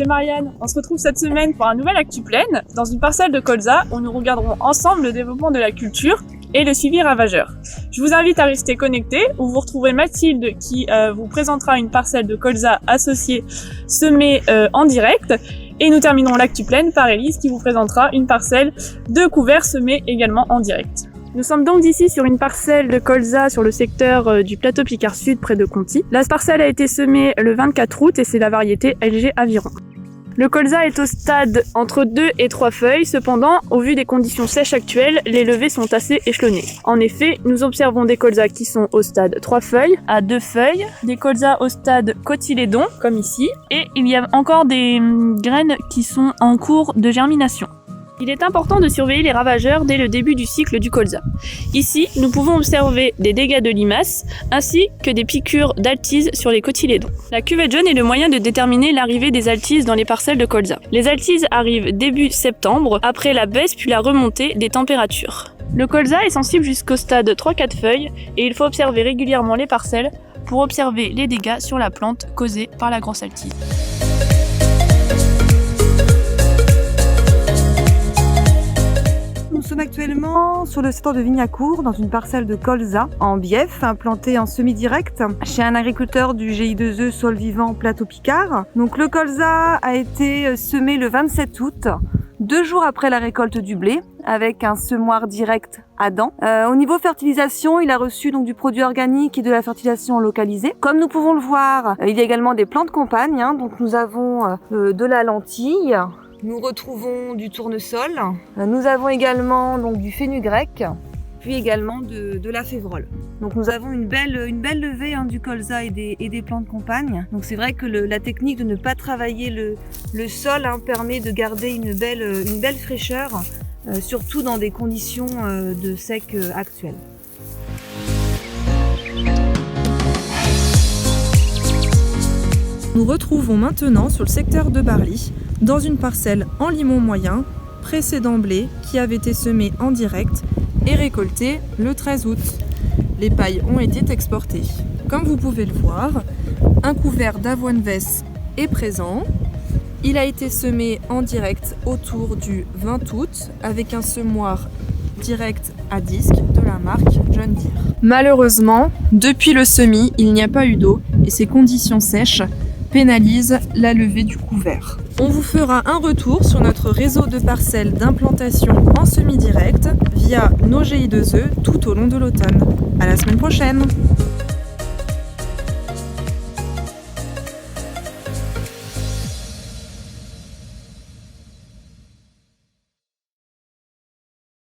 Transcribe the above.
c'est Marianne. On se retrouve cette semaine pour un nouvel Actu Plaine dans une parcelle de colza où nous regarderons ensemble le développement de la culture et le suivi ravageur. Je vous invite à rester connectés où vous retrouverez Mathilde qui vous présentera une parcelle de colza associée semée en direct. Et nous terminerons l'Actu Plaine par Élise qui vous présentera une parcelle de couverts semés également en direct. Nous sommes donc ici sur une parcelle de colza sur le secteur du plateau Picard Sud près de Conty. La parcelle a été semée le 24 août et c'est la variété LG Aviron. Le colza est au stade entre 2 et 3 feuilles, cependant, au vu des conditions sèches actuelles, les levées sont assez échelonnées. En effet, nous observons des colzas qui sont au stade 3 feuilles, à 2 feuilles, des colzas au stade cotylédon, comme ici, et il y a encore des graines qui sont en cours de germination. Il est important de surveiller les ravageurs dès le début du cycle du colza. Ici, nous pouvons observer des dégâts de limaces ainsi que des piqûres d'altise sur les cotylédons. La cuvette jaune est le moyen de déterminer l'arrivée des altises dans les parcelles de colza. Les altises arrivent début septembre, après la baisse puis la remontée des températures. Le colza est sensible jusqu'au stade 3-4 feuilles et il faut observer régulièrement les parcelles pour observer les dégâts sur la plante causés par la grosse altise. Nous sommes actuellement sur le secteur de Vignacourt, dans une parcelle de colza en bief, plantée en semi-direct, chez un agriculteur du GI2E Sol Vivant Plateau Picard. Donc le colza a été semé le 27 août, 2 jours après la récolte du blé, avec un semoir direct à dents. Au niveau fertilisation, il a reçu donc du produit organique et de la fertilisation localisée. Comme nous pouvons le voir, il y a également des plantes compagnes, donc nous avons de la lentille. Nous retrouvons du tournesol, nous avons également donc du fenugrec, puis également de la févrole. Donc nous avons une belle levée du colza et des plantes compagnes. Donc c'est vrai que la technique de ne pas travailler le sol permet de garder une belle fraîcheur, surtout dans des conditions de sec actuelles. Nous retrouvons maintenant sur le secteur de Barly, dans une parcelle en limon moyen, précédent blé qui avait été semé en direct et récolté le 13 août. Les pailles ont été exportées. Comme vous pouvez le voir, un couvert d'avoine vesse est présent. Il a été semé en direct autour du 20 août avec un semoir direct à disque de la marque John Deere. Malheureusement, depuis le semis, il n'y a pas eu d'eau et ces conditions sèches pénalisent la levée du couvert. On vous fera un retour sur notre réseau de parcelles d'implantation en semi-direct via nos GI2E tout au long de l'automne. À la semaine prochaine!